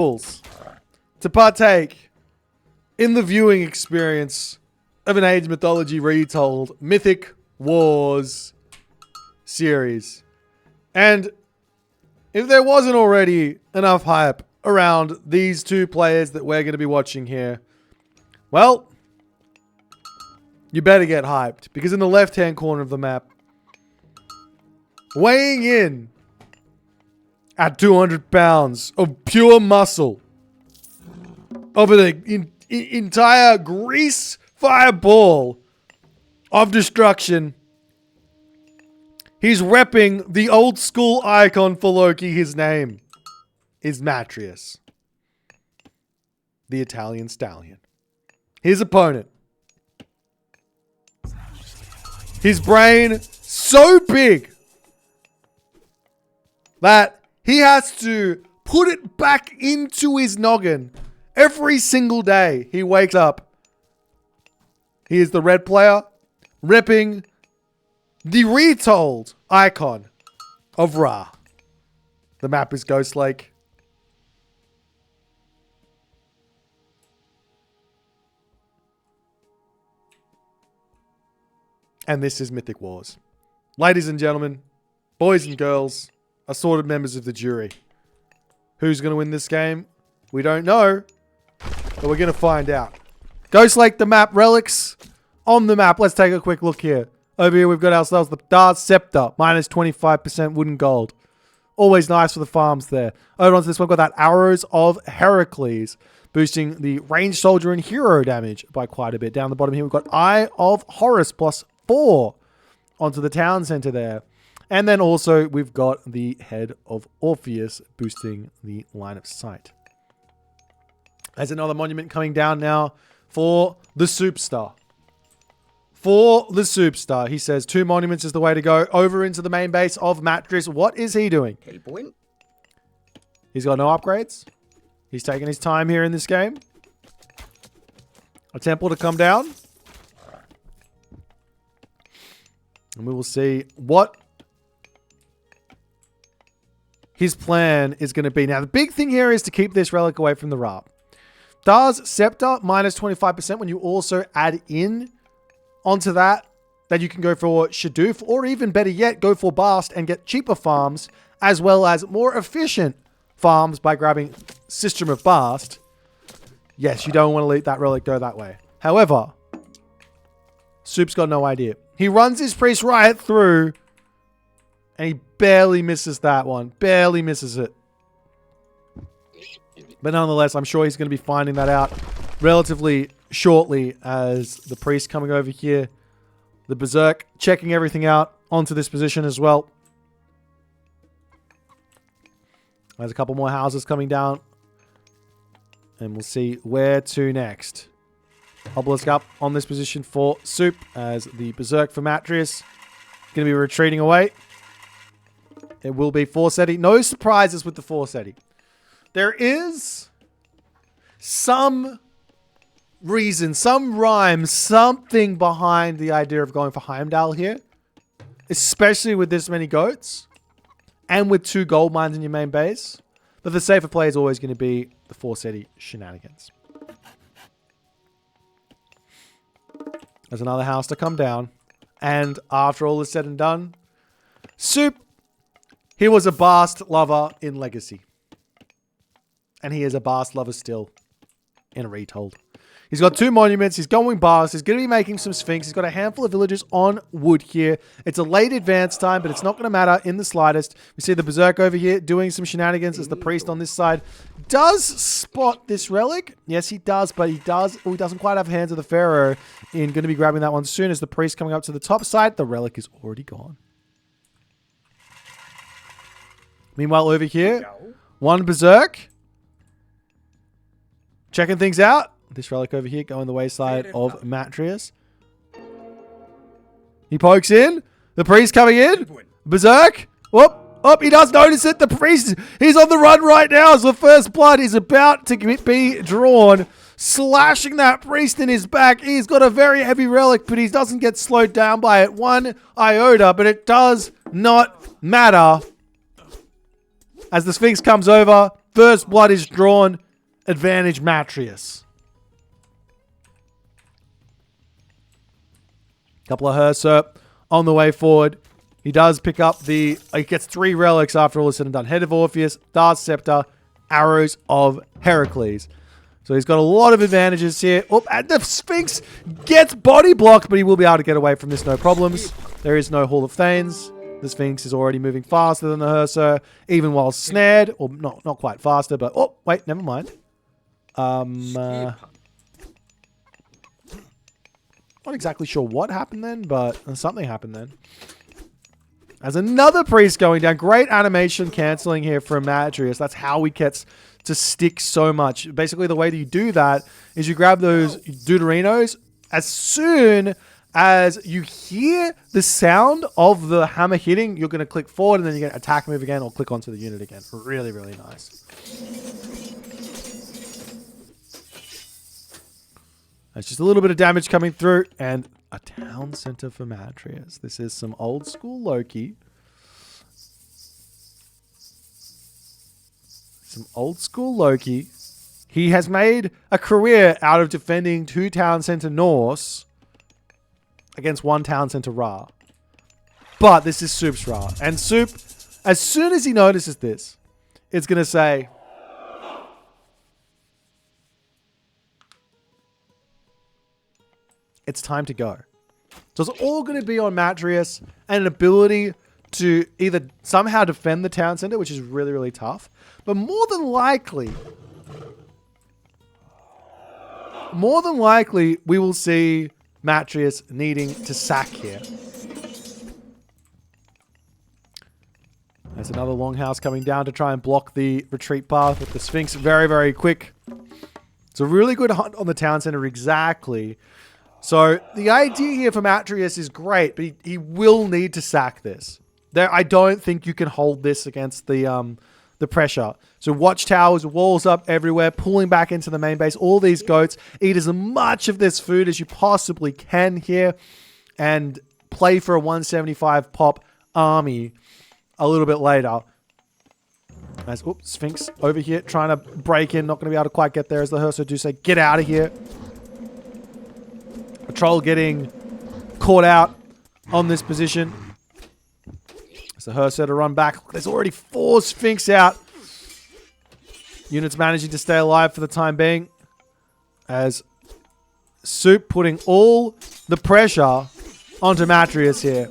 to partake in the viewing experience of an Age Mythology retold Mythic Wars series. And if there wasn't already enough hype around these two players that we're going to be watching here, well, you better get hyped, because in the left-hand corner of the map, weighing in at 200 pounds of pure muscle, of an entire grease fireball of destruction, he's repping the old school icon for Loki. His name is Matrius, the Italian Stallion. His opponent, his brain so big that he has to put it back into his noggin every single day he wakes up. He is the red player, repping the retold icon of Ra. The map is Ghost Lake. And this is Mythic Wars. Ladies and gentlemen, boys and girls, assorted members of the jury. Who's going to win this game? We don't know, but we're going to find out. Ghost Lake, the map, relics on the map. Let's take a quick look here. Over here, we've got ourselves the Dark Scepter, minus 25% wooden gold. Always nice for the farms there. Over onto this one, we've got that Arrows of Heracles, boosting the ranged soldier and hero damage by quite a bit. Down the bottom here, we've got Eye of Horus, plus 4 onto the town center there. And then also, we've got the Head of Orpheus, boosting the line of sight. There's another monument coming down now for the Superstar. For the Superstar, he says 2 monuments is the way to go. Over into the main base of Matrius. What is he doing? Hey, Boit. He's got no upgrades. He's taking his time here in this game. A temple to come down. And we will see what his plan is going to be. Now, the big thing here is to keep this relic away from the Ra. Does Scepter minus 25% when you also add in onto that you can go for Shadoof, or even better yet, go for Bast and get cheaper farms as well as more efficient farms by grabbing System of Bast. Yes, you don't want to let that relic go that way. However, Soup's got no idea. He runs his priest right through and he barely misses that one. Barely misses it. But nonetheless, I'm sure he's going to be finding that out relatively shortly as the priest coming over here. The Berserk checking everything out onto this position as well. There's a couple more houses coming down. And we'll see where to next. Obelisk up on this position for Soup as the Berserk for Matrius. Going to be retreating away. It will be Forseti. No surprises with the Forseti. There is some reason, some rhyme, something behind the idea of going for Heimdall here. Especially with this many goats. And with 2 gold mines in your main base. But the safer play is always going to be the Forseti shenanigans. There's another house to come down. And after all is said and done, Soup, he was a Bast lover in Legacy. And he is a Bast lover still in a retold. He's got 2 monuments. He's going Bast. He's going to be making some Sphinx. He's got a handful of villagers on wood here. It's a late advance time, but it's not going to matter in the slightest. We see the Berserk over here doing some shenanigans as the priest on this side does spot this relic. Yes, he does, but he doesn't quite have hands of the Pharaoh in going to be grabbing that one soon as the priest coming up to the top side. The relic is already gone. Meanwhile, over here, one Berserk checking things out. This relic over here going the wayside of Matrius. He pokes in. The priest coming in. Berserk. Whoop. Oh, he does notice it. The priest, he's on the run right now as the first blood is about to be drawn. Slashing that priest in his back. He's got a very heavy relic, but he doesn't get slowed down by it 1 iota, but it does not matter. As the Sphinx comes over, First blood is drawn. Advantage Matrius. Couple of Herser on the way forward. He does pick up he gets 3 relics after all is said and done. Head of Orpheus, Darth Scepter, Arrows of Heracles. So he's got a lot of advantages here. Oh, and the Sphinx gets body blocked, but he will be able to get away from this no problems. There is no Hall of Thanes. The Sphinx is already moving faster than the Herser, even while snared. Or not quite faster, but... Oh, wait, never mind. Not exactly sure what happened then, but something happened then. As another priest going down. Great animation cancelling here from Matrius. That's how he gets to stick so much. Basically, the way that you do that is you grab those Deuterinos. As soon as you hear the sound of the hammer hitting, you're going to click forward and then you're going to attack move again or click onto the unit again. Really, really nice. There's just a little bit of damage coming through and a town center for Matrius. This is some old school Loki. Some old school Loki. He has made a career out of defending 2 town center Norse against 1 town center Ra. But this is Suppe's Ra. And Suppe, as soon as he notices this, it's going to say, it's time to go. So it's all going to be on Matrius and an ability to either somehow defend the town center, which is really, really tough. But more than likely, we will see Matrius needing to sack here. There's another longhouse coming down to try and block the retreat path with the Sphinx very, very quick. It's a really good hunt on the town center, exactly. So the idea here for Matrius is great, but he will need to sack this. I don't think you can hold this against the pressure. So watchtowers, walls up everywhere, pulling back into the main base. All these goats, eat as much of this food as you possibly can here and play for a 175 pop army a little bit later. As, oops, Sphinx over here trying to break in. Not going to be able to quite get there as the Herser do say, get out of here. A troll getting caught out on this position. As the Herser to run back. There's already 4 Sphinx out. Units managing to stay alive for the time being. As Suppe putting all the pressure onto Matrius here.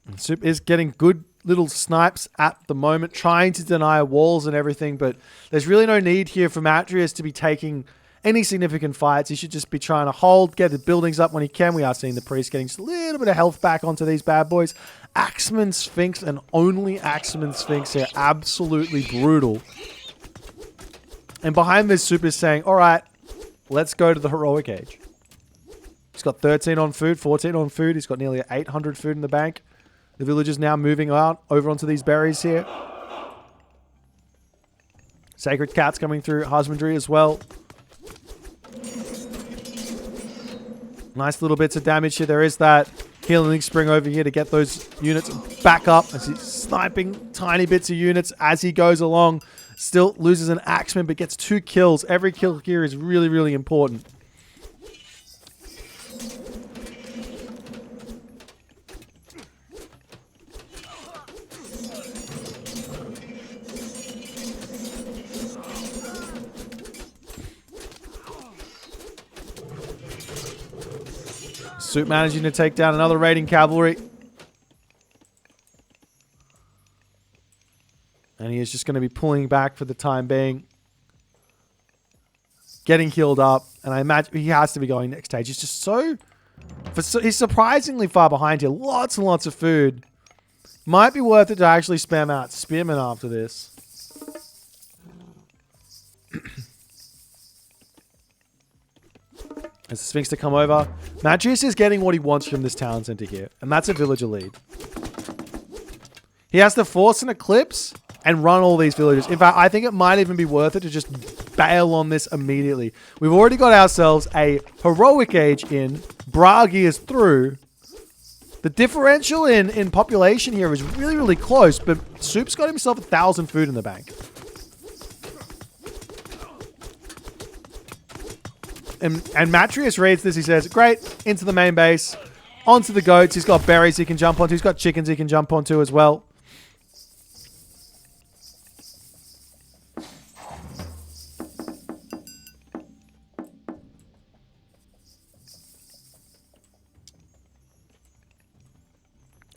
And Suppe is getting good little snipes at the moment, trying to deny walls and everything, but there's really no need here for Matrius to be taking any significant fights. He should just be trying to hold, get the buildings up when he can. We are seeing the priest getting just a little bit of health back onto these bad boys. Axeman Sphinx and only Axeman Sphinx here. Absolutely brutal. And behind this, Suppe is saying, all right, let's go to the heroic age. He's got 13 on food, 14 on food. He's got nearly 800 food in the bank. The villagers now moving out over onto these berries here. Sacred cats coming through husbandry as well. Nice little bits of damage here. There is that healing spring over here to get those units back up. As he's sniping tiny bits of units as he goes along. Still loses an axeman, but gets 2 kills. Every kill here is really, really important. Suppe managing to take down another raiding cavalry. And he is just going to be pulling back for the time being. Getting healed up. And I imagine he has to be going next stage. He's just so... he's surprisingly far behind here. Lots and lots of food. Might be worth it to actually spam out Spearman after this. As the Sphinx to come over. Matrius is getting what he wants from this town center here. And that's a villager lead. He has to force an eclipse and run all these villagers. In fact, I think it might even be worth it to just bail on this immediately. We've already got ourselves a heroic age in Bragi is through. The differential in population here is really, really close, but Soup's got himself 1,000 food in the bank. And Matrius reads this. He says, great, into the main base. Onto the goats. He's got berries he can jump onto. He's got chickens he can jump onto as well.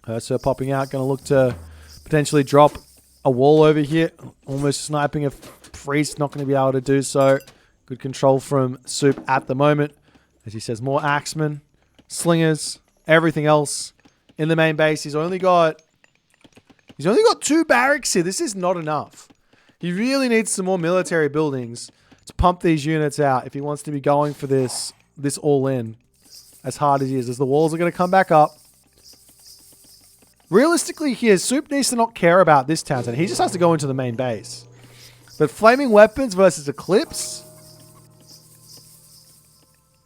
Ursa popping out. Going to look to potentially drop a wall over here. Almost sniping a priest. Not going to be able to do so. Good control from Soup at the moment. As he says, more axemen, slingers, everything else in the main base. He's only got 2 barracks here. This is not enough. He really needs some more military buildings to pump these units out if he wants to be going for this all in as hard as he is. As the walls are going to come back up. Realistically here, Soup needs to not care about this town center. He just has to go into the main base. But flaming weapons versus Eclipse,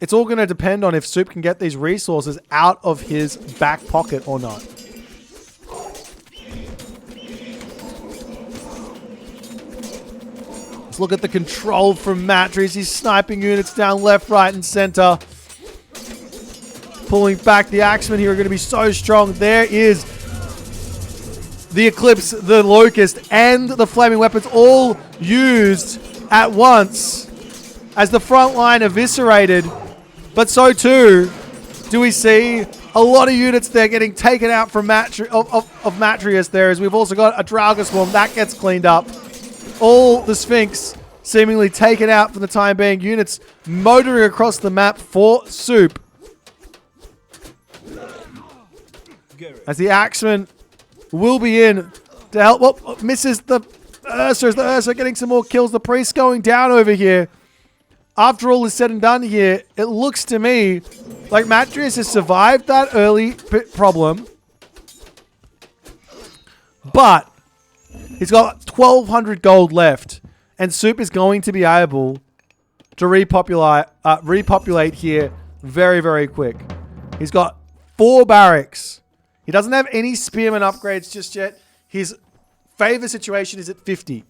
it's all going to depend on if Soup can get these resources out of his back pocket or not. Let's look at the control from Matrius. He's sniping units down left, right, and center. Pulling back. The Axemen here are going to be so strong. There is the Eclipse, the Locust, and the Flaming Weapons all used at once as the front line eviscerated. But so too do we see a lot of units there getting taken out from Matrius there, as we've also got a Draugr Swarm that gets cleaned up. All the Sphinx seemingly taken out for the time being. Units motoring across the map for Soup. As the Axeman will be in to help. Oh, misses the Ursa. Is the Ursa getting some more kills? The Priest going down over here. After all is said and done here, it looks to me like Matrius has survived that early problem. But he's got 1,200 gold left. And Soup is going to be able to repopulate here very, very quick. He's got 4 barracks. He doesn't have any spearman upgrades just yet. His favor situation is at 50.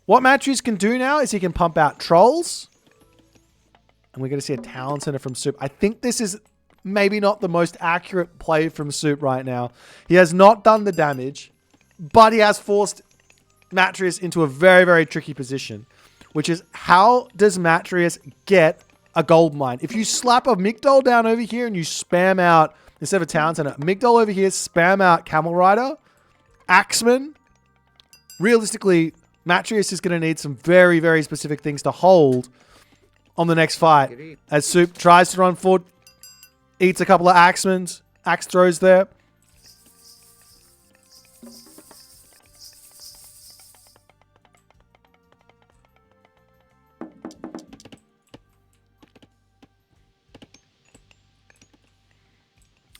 What Matrius can do now is he can pump out trolls. And we're going to see a town center from Soup. I think this is maybe not the most accurate play from Soup right now. He has not done the damage, but he has forced Matrius into a very, very tricky position, which is how does Matrius get a gold mine? If you slap a Migdol down over here and you spam out, instead of a town center, Migdol over here, spam out Camel Rider, Axeman, realistically, Matrius is going to need some very, very specific things to hold on the next fight. As Soup tries to run forward, eats a couple of Axemans, axe throws there.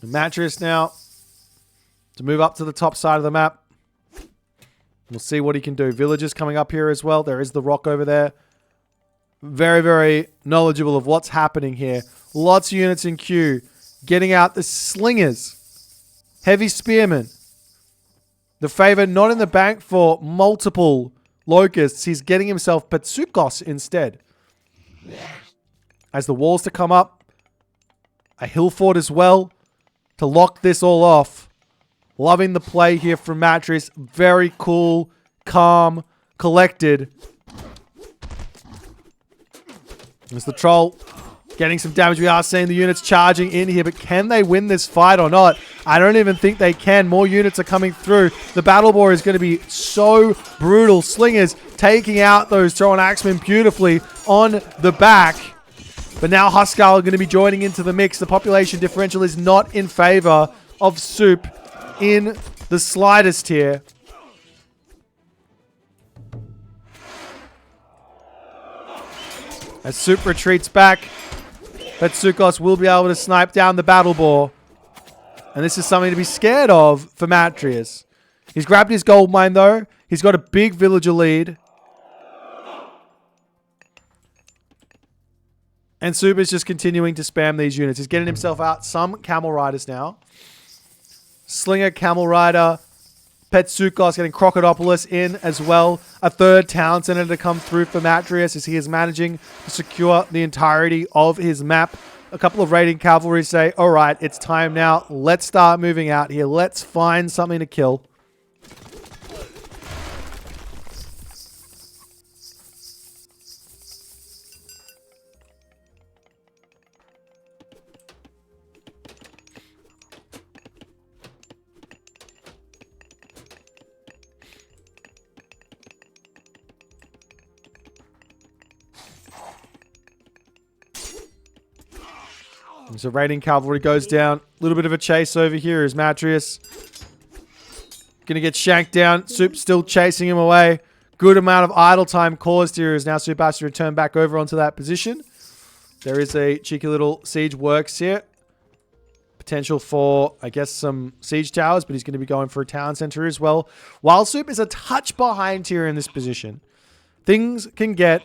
Matrius now to move up to the top side of the map. We'll see what he can do. Villagers coming up here as well. There is the rock over there. Very, very knowledgeable of what's happening here. Lots of units in queue. Getting out the slingers. Heavy spearmen. The favor not in the bank for multiple locusts. He's getting himself Patsukos instead. As the walls to come up. A hill fort as well to lock this all off. Loving the play here from Matrius. Very cool, calm, collected. There's the troll getting some damage. We are seeing the units charging in here, but can they win this fight or not? I don't even think they can. More units are coming through. The battle boar is going to be so brutal. Slingers taking out those Troll and Axemen beautifully on the back. But now Huskar are going to be joining into the mix. The population differential is not in favor of Soup in the slightest here. As Soup retreats back, Patsukos will be able to snipe down the battle boar. And this is something to be scared of for Matrius. He's grabbed his gold mine though. He's got a big villager lead. And Suppe is just continuing to spam these units. He's getting himself out some Camel Riders now. Slinger, Camel Rider, Petsukos getting Crocodopoulos in as well. A third town center to come through for Matrius as he is managing to secure the entirety of his map. A couple of raiding cavalry say, all right, it's time now. Let's start moving out here. Let's find something to kill. So raiding cavalry goes down. A little bit of a chase over here is Matrius. Gonna get shanked down. Suppe still chasing him away. Good amount of idle time caused here as now Suppe has to return back over onto that position. There is a cheeky little siege works here. Potential for, I guess, some siege towers, but he's going to be going for a town center as well. While Suppe is a touch behind here in this position, things can go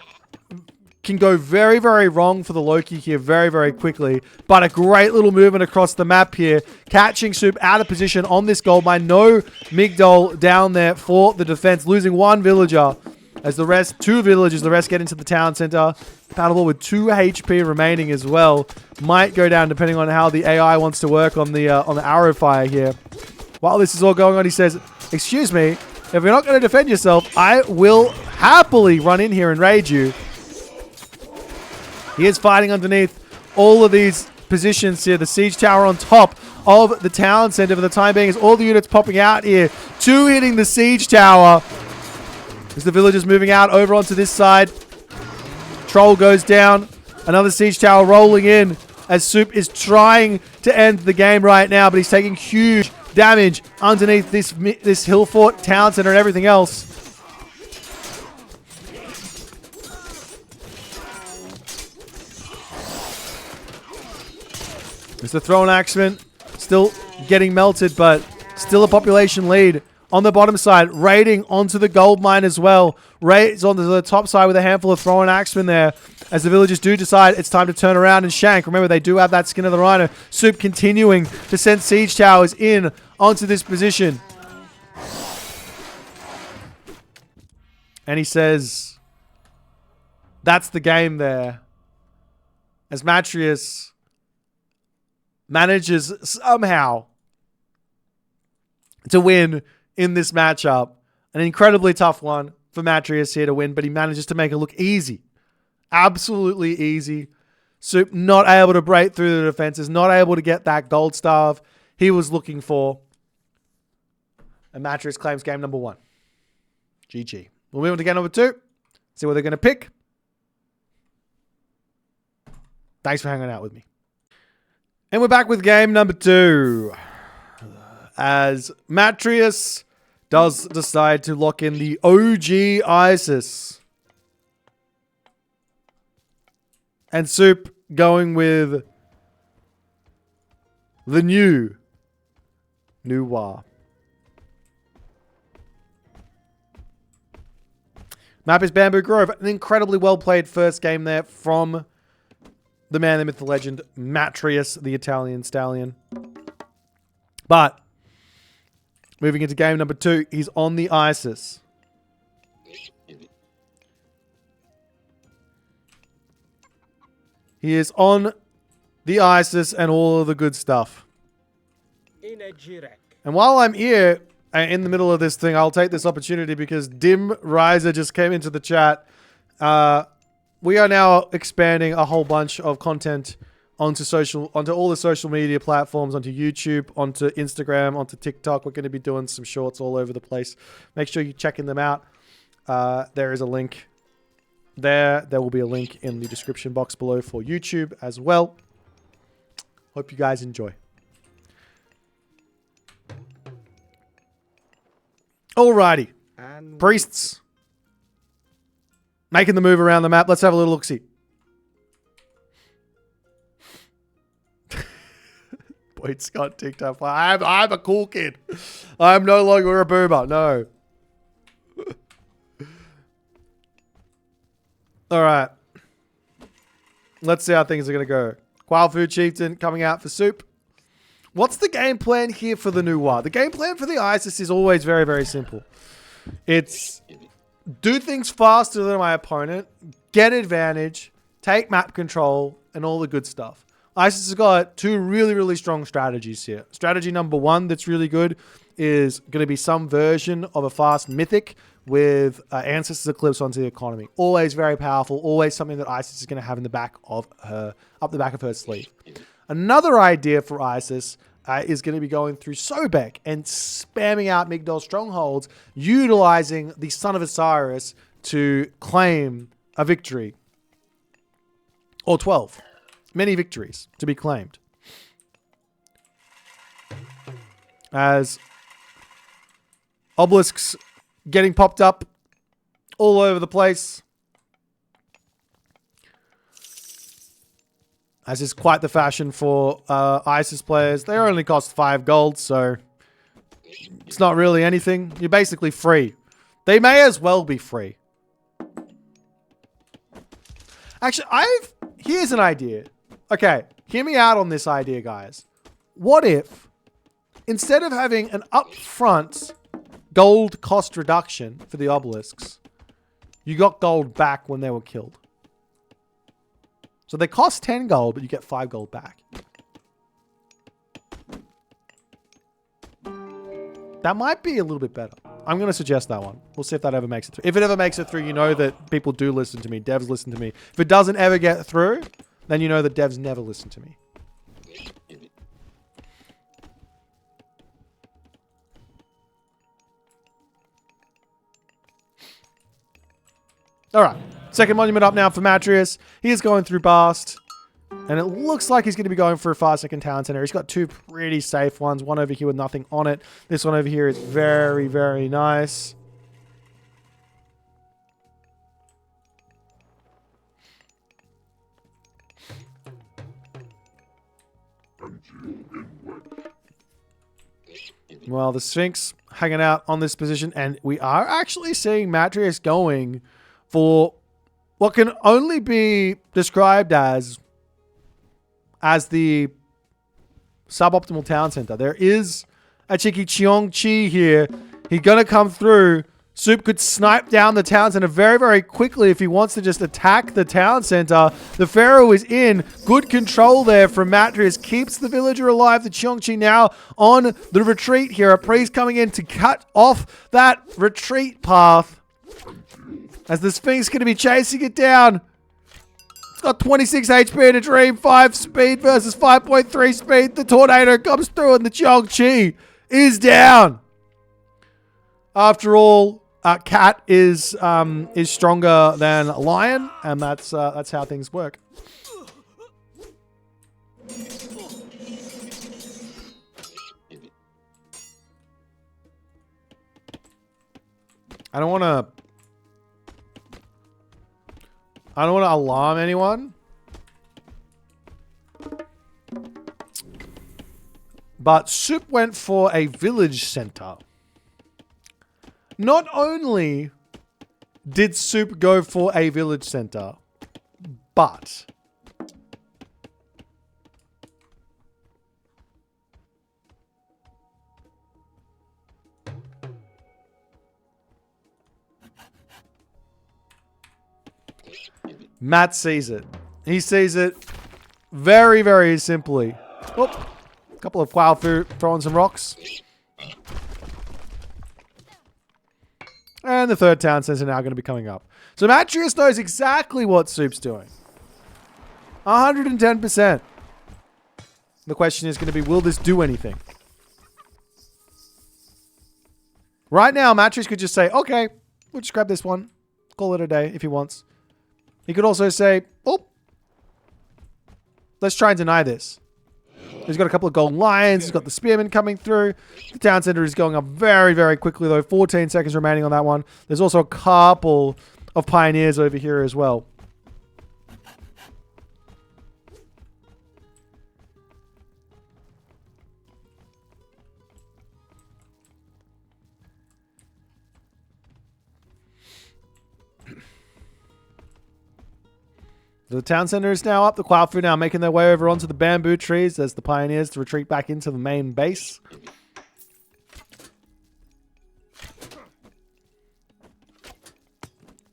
very, very wrong for the Loki here very, very quickly. But a great little movement across the map here. Catching Suppe out of position on this gold mine. No Migdol down there for the defense. Losing one villager as the rest, two villagers, the rest get into the town center. Battleball with 2 HP remaining as well. Might go down depending on how the AI wants to work on the arrow fire here. While this is all going on, he says, excuse me, if you're not going to defend yourself, I will happily run in here and raid you. He is fighting underneath all of these positions here. The siege tower on top of the town center for the time being as all the units popping out here. 2 hitting the siege tower. As the villagers moving out over onto this side. Troll goes down. Another siege tower rolling in as Suppe is trying to end the game right now, but he's taking huge damage underneath this hill fort, town center, and everything else. Mr. Throne Axeman still getting melted, but still a population lead on the bottom side. Raiding onto the gold mine as well. Raids onto the top side with a handful of Throne Axemen there. As the villagers do decide it's time to turn around and shank. Remember, they do have that skin of the rhino. Suppe continuing to send siege towers in onto this position. And he says, that's the game there. As Matrius manages somehow to win in this matchup. An incredibly tough one for Matrius here to win, but he manages to make it look easy. Absolutely easy. Suppe not able to break through the defenses, not able to get that gold staff he was looking for. And Matrius claims game number 1. GG. We'll move on to game number 2. See what they're going to pick. Thanks for hanging out with me. And we're back with game number 2. As Matrius does decide to lock in the OG ISIS. And Suppe going with the new Noir. Map is Bamboo Grove. An incredibly well played first game there from the man, the myth, the legend, Matrius, the Italian Stallion. But moving into game number 2, he's on the ISIS. He is on the ISIS and all of the good stuff. And while I'm here in the middle of this thing, I'll take this opportunity because Dim Riser just came into the chat. We are now expanding a whole bunch of content onto all the social media platforms, onto YouTube, onto Instagram, onto TikTok. We're going to be doing some shorts all over the place. Make sure you're checking them out. There is a link there. There will be a link in the description box below for YouTube as well. Hope you guys enjoy. Alrighty. Priests. Making the move around the map. Let's have a little look-see. Boit's got TikTok. I'm a cool kid. I'm no longer a boomer. No. All right. Let's see how things are going to go. Quail Food Chieftain coming out for Soup. What's the game plan here for the Nuwa? The game plan for the ISIS is always very, very simple. It's do things faster than my opponent, get advantage, take map control, and all the good stuff. ISIS has got two really, really strong strategies here. Strategy number one that's really good is going to be some version of a fast Mythic with Ancestors Eclipse onto the economy. Always very powerful. Always something that ISIS is going to have in the back of her, up the back of her sleeve. Another idea for ISIS is going to be going through Sobek and spamming out Migdol strongholds, utilizing the Son of Osiris to claim a victory. Or 12. Many victories to be claimed. As obelisks getting popped up all over the place. As is quite the fashion for ISIS players. They only cost 5 gold, so it's not really anything. You're basically free. They may as well be free. Actually, here's an idea. Okay, hear me out on this idea, guys. What if, instead of having an upfront gold cost reduction for the obelisks, you got gold back when they were killed? So they cost 10 gold, but you get 5 gold back. That might be a little bit better. I'm going to suggest that one. We'll see if that ever makes it through. If it ever makes it through, you know that people do listen to me. Devs listen to me. If it doesn't ever get through, then you know that devs never listen to me. All right. Second monument up now for Matrius. He is going through Bast. And it looks like he's going to be going for a fast second town center. He's got two pretty safe ones. One over here with nothing on it. This one over here is very, very nice. Well, the Sphinx hanging out on this position. And we are actually seeing Matrius going for what can only be described as the suboptimal town center. There is a cheeky Cheongchi here. He's going to come through. Soup could snipe down the town center very, very quickly if he wants to just attack the town center. The Pharaoh is in. Good control there from Matrius. Keeps the villager alive. The Cheongchi now on the retreat here. A priest coming in to cut off that retreat path. As the Sphinx going to be chasing it down. It's got 26 HP in a dream. 5 speed versus 5.3 speed. The tornado comes through and the Cheongchi is down. After all, Cat is stronger than Lion, and that's how things work. I don't want to alarm anyone, but Soup went for a village center. Not only did Soup go for a village center, but Matt sees it. He sees it very, very simply. Oop. A couple of Quail throwing some rocks. And the third town center now going to be coming up. So Matrius knows exactly what Soup's doing. 110%. The question is going to be, will this do anything? Right now, Matrius could just say, okay, we'll just grab this one. Call it a day if he wants. He could also say, oh, let's try and deny this. He's got a couple of gold lions. He's got the spearmen coming through. The town center is going up very, very quickly, though. 14 seconds remaining on that one. There's also a couple of pioneers over here as well. The town center is now up. The Quailfu now making their way over onto the bamboo trees as the pioneers to retreat back into the main base.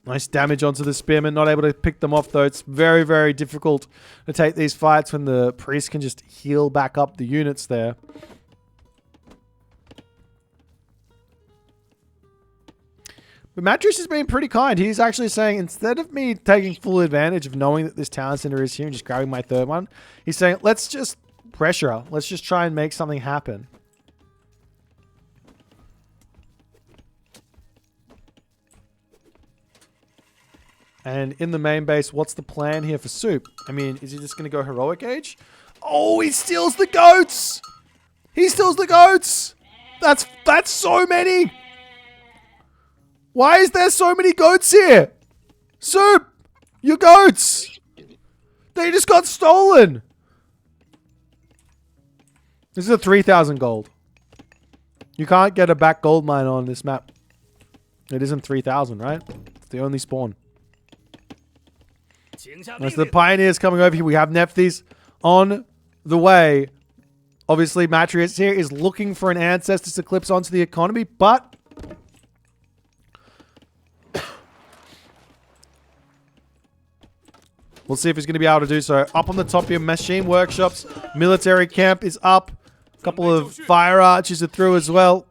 Nice damage onto the spearmen. Not able to pick them off, though. It's very, very difficult to take these fights when the priest can just heal back up the units there. But Matris has been pretty kind. He's actually saying, instead of me taking full advantage of knowing that this town center is here and just grabbing my third one, he's saying, let's just pressure her. Let's just try and make something happen. And in the main base, what's the plan here for Suppe? I mean, is he just going to go heroic age? Oh, he steals the goats! He steals the goats! That's so many! Why is there so many goats here? Suppe! Your goats! They just got stolen! This is a 3,000 gold. You can't get a back gold mine on this map. It isn't 3,000, right? It's the only spawn. As the pioneers coming over here, we have Nephthys on the way. Obviously, Matrius here is looking for an Ancestors Eclipse onto the economy, but we'll see if he's going to be able to do so. Up on the top here, machine workshops, military camp is up. A couple of fire archers are through as well.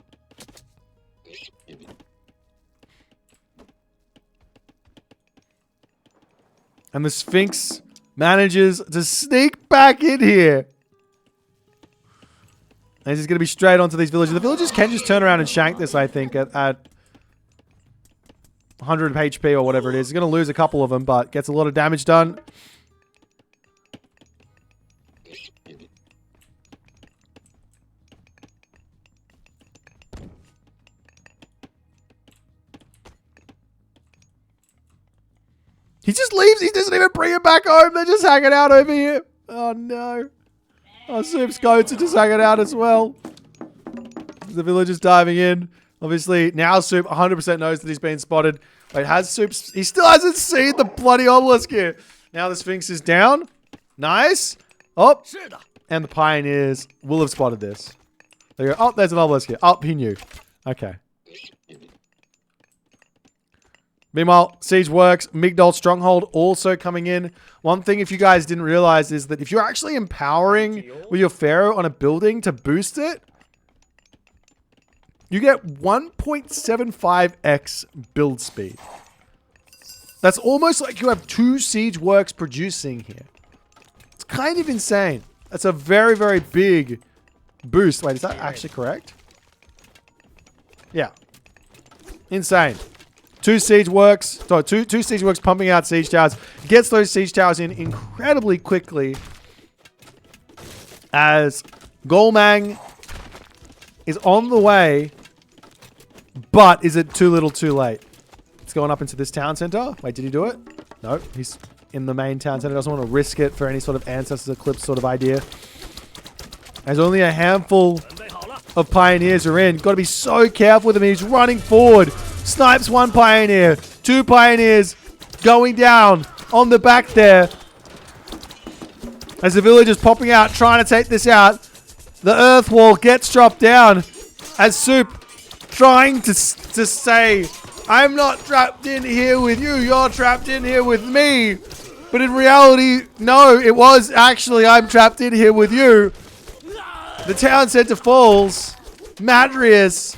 And the Sphinx manages to sneak back in here. And he's going to be straight onto these villagers. The villagers can just turn around and shank this, I think, at 100 HP or whatever it is. He's going to lose a couple of them, but gets a lot of damage done. He just leaves. He doesn't even bring it back home. They're just hanging out over here. Oh, no. Oh, Suppe's goats are just hanging out as well. The villagers diving in. Obviously, now Suppe 100% knows that he's been spotted. Wait, has Suppe... He still hasn't seen the bloody obelisk here. Now the Sphinx is down. Nice. Oh. And the pioneers will have spotted this. They go, oh, there's an obelisk here. Oh, he knew. Okay. Meanwhile, siege works. Migdol Stronghold also coming in. One thing, if you guys didn't realize, is that if you're actually empowering with your Pharaoh on a building to boost it, you get 1.75x build speed. That's almost like you have 2 siege works producing here. It's kind of insane. That's a very, very big boost. Wait, is that actually correct? Yeah. Insane. 2 siege works. So two siege works pumping out siege towers. Gets those siege towers in incredibly quickly. As Golmang is on the way. But is it too little too late? It's going up into this town center. Wait, did he do it? No, he's in the main town center. Doesn't want to risk it for any sort of Ancestors Eclipse sort of idea. There's only a handful of pioneers are in. Got to be so careful with him. He's running forward. Snipes 1 pioneer. 2 pioneers going down on the back there. As the villagers popping out, trying to take this out. The earth wall gets dropped down. As Suppe trying to say, I'm not trapped in here with you. You're trapped in here with me. But in reality, no, it was actually I'm trapped in here with you. The town center falls. Madrius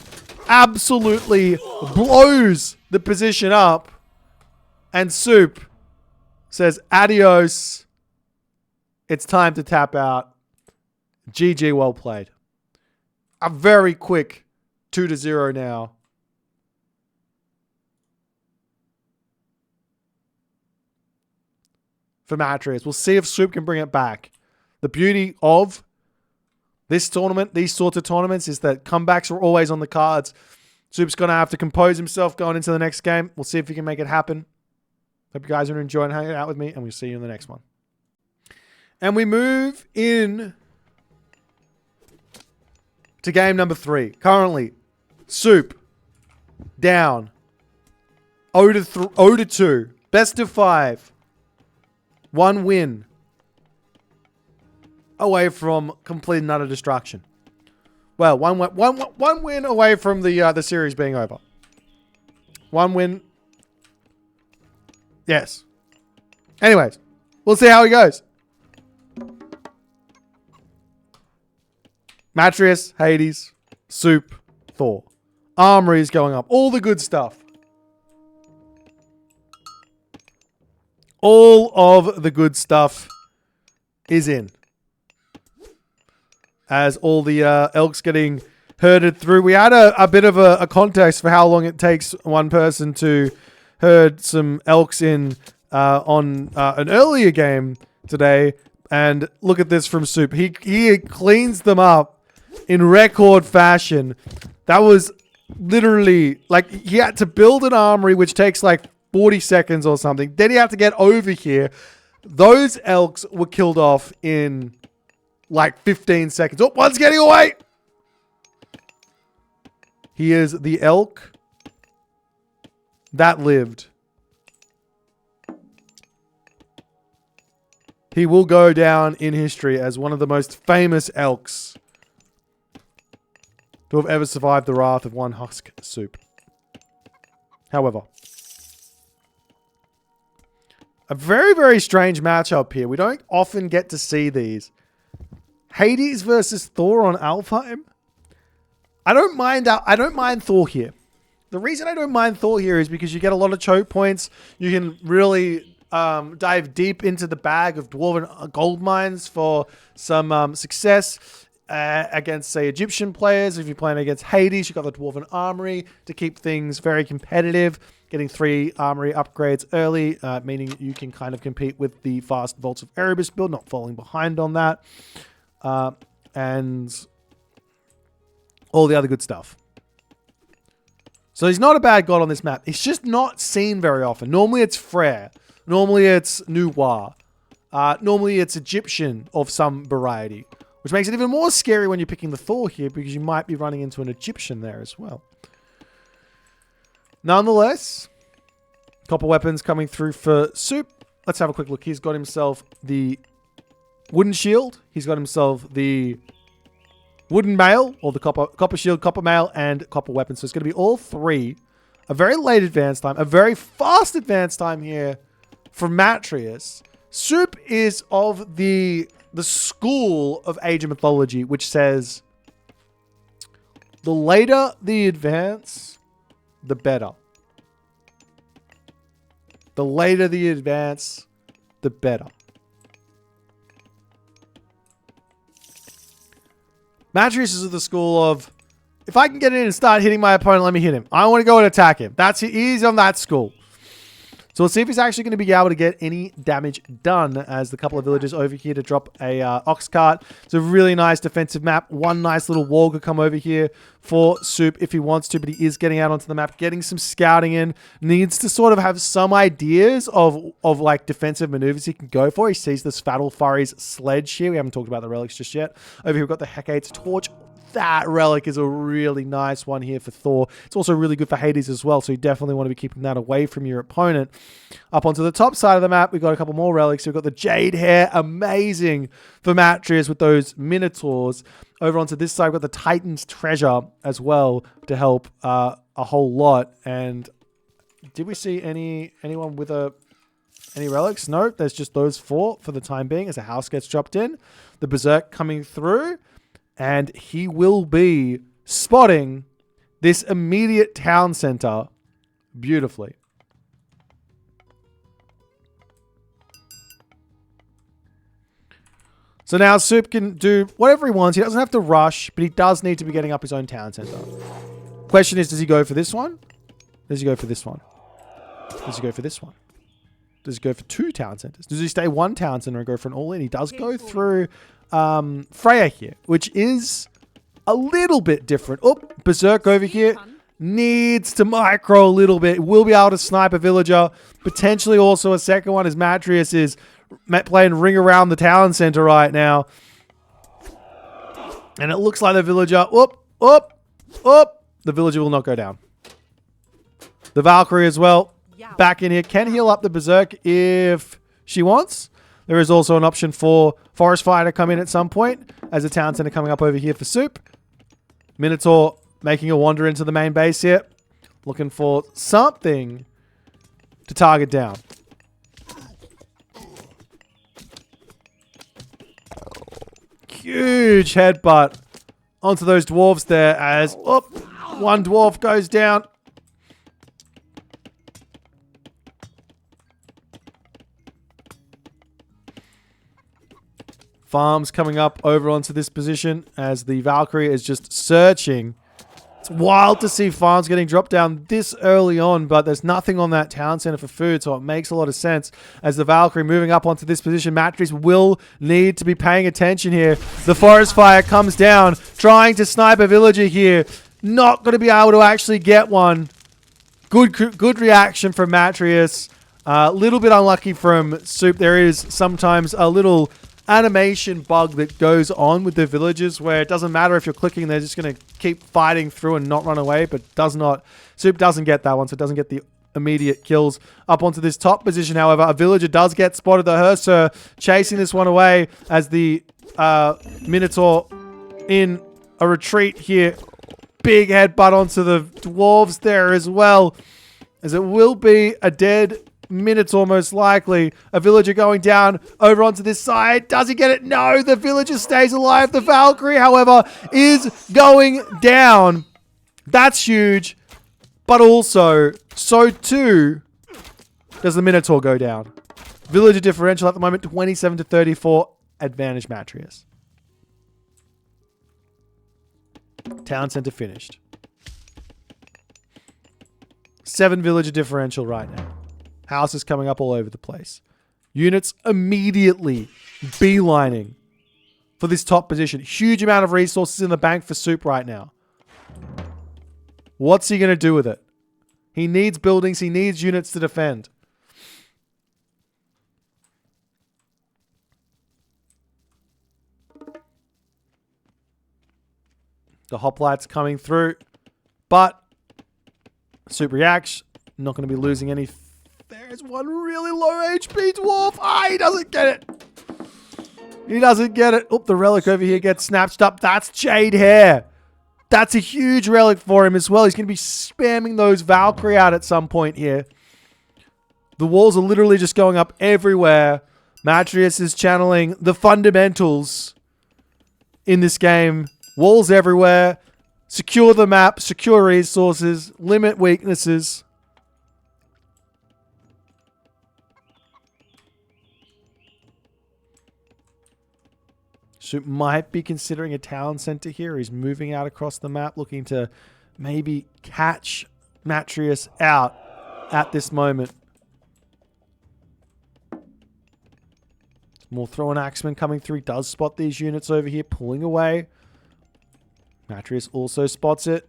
absolutely blows the position up. And Suppe says, adios. It's time to tap out. GG, well played. A very quick 2-0 now. For Matrius. We'll see if Suppe can bring it back. The beauty of this tournament, these sorts of tournaments, is that comebacks are always on the cards. Suppe's going to have to compose himself going into the next game. We'll see if he can make it happen. Hope you guys are enjoying hanging out with me, and we'll see you in the next one. And we move in to game number 3. Currently, Suppe down 0-2. Best of 5. 1 win away from complete and utter destruction. Well, one win away from the series being over. 1 win. Yes. Anyways, we'll see how he goes. Matrius, Hades, Suppe, Thor. Armory is going up. All the good stuff. All of the good stuff is in. As all the elks getting herded through. We had a bit of a context for how long it takes one person to herd some elks in on an earlier game today. And look at this from Suppe. He cleans them up in record fashion. That was literally like he had to build an armory, which takes like 40 seconds or something. Then he had to get over here. Those elks were killed off in like 15 seconds. Oh, one's getting away. He is the elk that lived. He will go down in history as one of the most famous elks to have ever survived the wrath of one husk Suppe. However, a very, very strange matchup here. We don't often get to see these. Hades versus Thor on Alfheim. I don't mind Thor here. The reason I don't mind Thor here is because you get a lot of choke points. You can really dive deep into the bag of dwarven gold mines for some success against, say, Egyptian players. If you're playing against Hades, you've got the dwarven armory to keep things very competitive. Getting 3 armory upgrades early, meaning you can kind of compete with the fast Vaults of Erebus build, not falling behind on that. And all the other good stuff. So he's not a bad god on this map. He's just not seen very often. Normally it's Frere. Normally it's Noir. Normally it's Egyptian of some variety. Which makes it even more scary when you're picking the Thor here, because you might be running into an Egyptian there as well. Nonetheless, copper weapons coming through for Suppe. Let's have a quick look. He's got himself the wooden shield. He's got himself the wooden mail, or the copper shield, copper mail, and copper weapon. So it's going to be all 3. A very late advance time. A very fast advance time here from Matrius. Suppe is of the school of Age of Mythology, which says the later the advance, the better. The later the advance, the better. Matrius is of the school of, if I can get in and start hitting my opponent, let me hit him. I want to go and attack him. He's on that school. So we'll see if he's actually going to be able to get any damage done, as the couple of villagers over here to drop a ox cart. It's a really nice defensive map. One nice little wall could come over here for Suppe if he wants to, but he is getting out onto the map, getting some scouting in. Needs to sort of have some ideas of like defensive maneuvers he can go for. He sees this Fatal Furry's sledge here. We haven't talked about the relics just yet. Over here we've got the Hecate's torch. That relic is a really nice one here for Thor. It's also really good for Hades as well, so you definitely want to be keeping that away from your opponent. Up onto the top side of the map, we've got a couple more relics. We've got the Jade Hair, amazing for Matrius with those Minotaurs. Over onto this side, we've got the Titan's Treasure as well to help a whole lot. And did we see anyone with any relics? No, there's just those 4 for the time being as a house gets dropped in. The Berserk coming through. And he will be spotting this immediate town center beautifully. So now Suppe can do whatever he wants. He doesn't have to rush, but he does need to be getting up his own town center. Question is, does he go for this one? Does he go for this one? Does he go for this one? Does he go for 2 town centers? Does he stay 1 town center and go for an all-in? He does go through Freya here, which is a little bit different. Oh, Berserk over here needs to micro a little bit. Will be able to snipe a villager. Potentially also a second one, as Matrius is playing ring around the town center right now. And it looks like the villager, the villager will not go down. The Valkyrie as well, back in here, can heal up the Berserk if she wants. There is also an option for Forest Fire to come in at some point as a town center coming up over here for Suppe. Minotaur making a wander into the main base here. Looking for something to target down. Huge headbutt onto those dwarves there as one dwarf goes down. Farms coming up over onto this position as the Valkyrie is just searching. It's wild to see farms getting dropped down this early on, but there's nothing on that town center for food, so it makes a lot of sense. As the Valkyrie moving up onto this position, Matris will need to be paying attention here. The Forest Fire comes down, trying to snipe a villager here. Not going to be able to actually get one. Good reaction from Matrius. A little bit unlucky from Suppe. There is sometimes a little animation bug that goes on with the villagers where it doesn't matter if you're clicking, they're just going to keep fighting through and not run away, but Suppe doesn't get that one, so it doesn't get the immediate kills. Up onto this top position, however, a villager does get spotted. The Hersir chasing this one away as the Minotaur in a retreat here. Big headbutt onto the dwarves there as well, as it will be a dead Minotaur most likely. A villager going down over onto this side. Does he get it? No, the villager stays alive. The Valkyrie, however, is going down. That's huge. But also, so too does the Minotaur go down. Villager differential at the moment, 27 to 34. Advantage Matrius. Town center finished. 7 villager differential right now. Houses coming up all over the place. Units immediately beelining for this top position. Huge amount of resources in the bank for Suppe right now. What's he going to do with it? He needs buildings. He needs units to defend. The hoplites coming through. But Suppe reacts. Not going to be losing any. There's one really low HP dwarf. He doesn't get it. He doesn't get it. Oh, the relic over here gets snatched up. That's Jade Hair. That's a huge relic for him as well. He's going to be spamming those Valkyrie out at some point here. The walls are literally just going up everywhere. Matrius is channeling the fundamentals in this game. Walls everywhere. Secure the map. Secure resources. Limit weaknesses. Suppe might be considering a town center here. He's moving out across the map, looking to maybe catch Matrius out at this moment. More throwing axemen coming through. Does spot these units over here, pulling away. Matrius also spots it.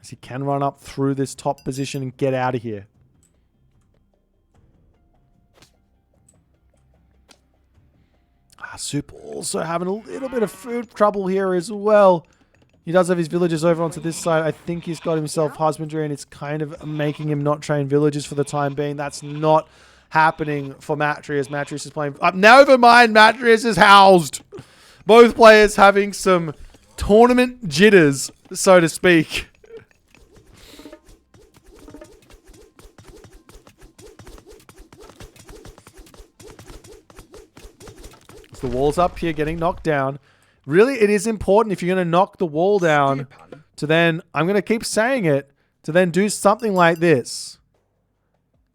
As he can run up through this top position and get out of here. Suppe also having a little bit of food trouble here as well. He does have his villagers over onto this side. I think he's got himself husbandry and it's kind of making him not train villagers for the time being. That's not happening for Matrius. Matrius is playing... never mind, Matrius is housed. Both players having some tournament jitters, so to speak. The wall's up here getting knocked down. Really, it is important if you're going to knock the wall down to then, I'm going to keep saying it, to then do something like this.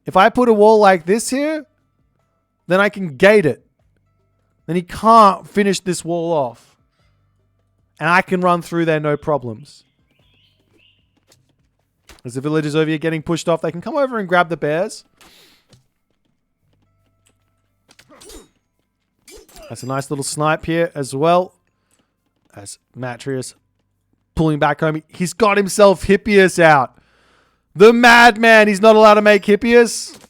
If I put a wall like this here, then I can gate it. Then he can't finish this wall off. And I can run through there no problems. As the villagers over here getting pushed off, they can come over and grab the bears. That's a nice little snipe here as well. As Matrius pulling back home. He's got himself Hippias out. The madman. He's not allowed to make Hippias.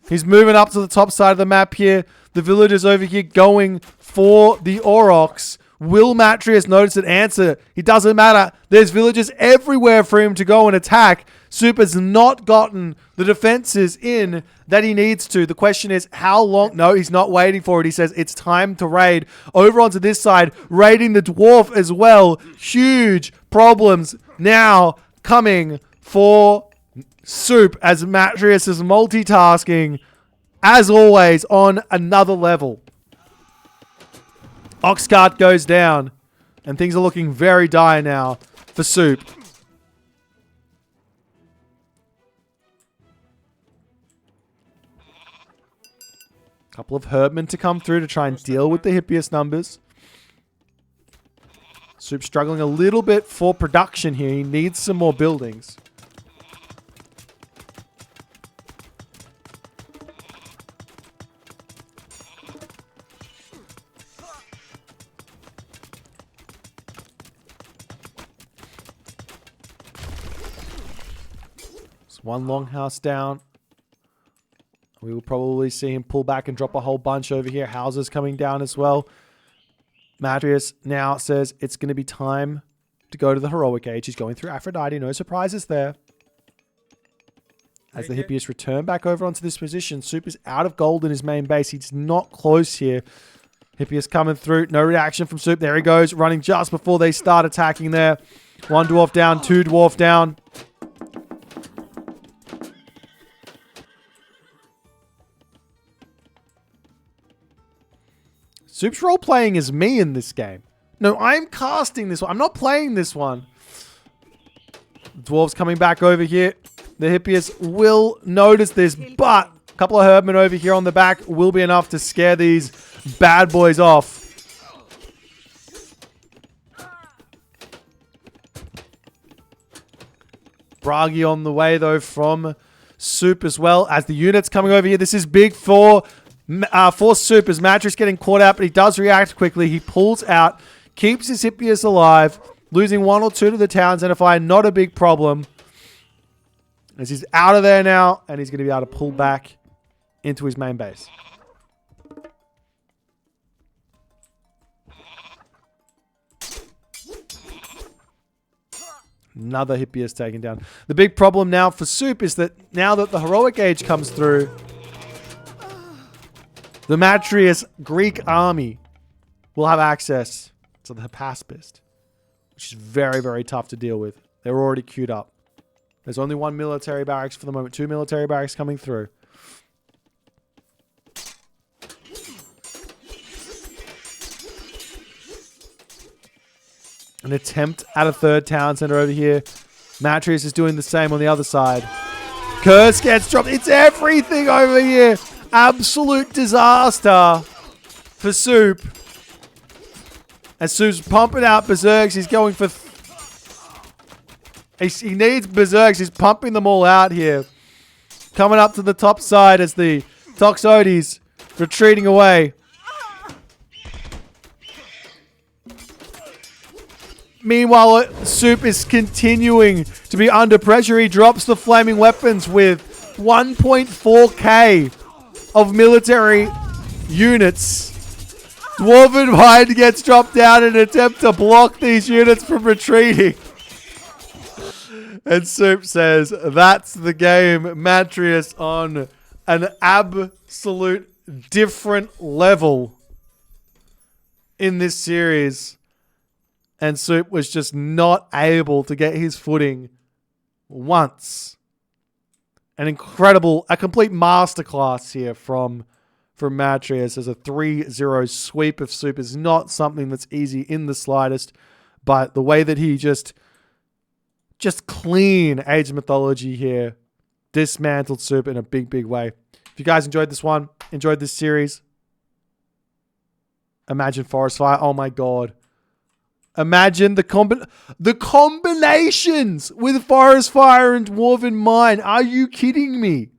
He's moving up to the top side of the map here. The villagers over here going for the Aurochs. Will Matrius notice and answer? He doesn't matter. There's villagers everywhere for him to go and attack. Super's not gotten the defenses in that he needs to. The question is, how long? No, he's not waiting for it. He says, it's time to raid. Over onto this side, raiding the dwarf as well. Huge problems now coming for Suppe as Matrius is multitasking, as always, on another level. Oxcart goes down, and things are looking very dire now for Suppe. Couple of Herdmen to come through to try and deal with the hippiest numbers. Suppe struggling a little bit for production here. He needs some more buildings. It's one longhouse down. We will probably see him pull back and drop a whole bunch over here. Houses coming down as well. Matrius now says it's going to be time to go to the heroic age. He's going through Aphrodite. No surprises there. As the hippiest return back over onto this position, Suppe is out of gold in his main base. He's not close here. Hippiest coming through. No reaction from Suppe. There he goes. Running just before they start attacking there. One dwarf down. Two dwarf down. Suppe's role-playing as me in this game. No, I'm casting this one. I'm not playing this one. Dwarves coming back over here. The hippiest will notice this, but a couple of Herdmen over here on the back will be enough to scare these bad boys off. Bragi on the way, though, from Suppe as well. As the units coming over here, this is big for Suppe as Matrius getting caught out, but he does react quickly. He pulls out, keeps his hippiest alive, losing one or two to the towns, and if not a big problem. As he's out of there now, and he's going to be able to pull back into his main base. Another hippiest taken down. The big problem now for Suppe is that now that the heroic age comes through, the Matrius Greek army will have access to the Hypaspist, which is very, very tough to deal with. They're already queued up. There's only one military barracks for the moment. Two military barracks coming through. An attempt at a third town center over here. Matrius is doing the same on the other side. Curse gets dropped. It's everything over here. Absolute disaster for Suppe. As Suppe's pumping out berserks, he's going for... He needs berserks. He's pumping them all out here. Coming up to the top side as the Toxotes retreating away. Meanwhile, Suppe is continuing to be under pressure. He drops the flaming weapons with 1.4k of military units. Dwarven Mind gets dropped down in an attempt to block these units from retreating. And Suppe says, that's the game. Matrius on an absolute different level in this series. And Suppe was just not able to get his footing once. An incredible, a complete masterclass here from Matrius as a 3-0 sweep of Suppe is not something that's easy in the slightest. But the way that he just clean Age of Mythology here, dismantled Suppe in a big, big way. If you guys enjoyed this one, enjoyed this series, imagine Forest Fire. Oh my God. Imagine the combinations with Forest Fire and Dwarven Mine. Are you kidding me?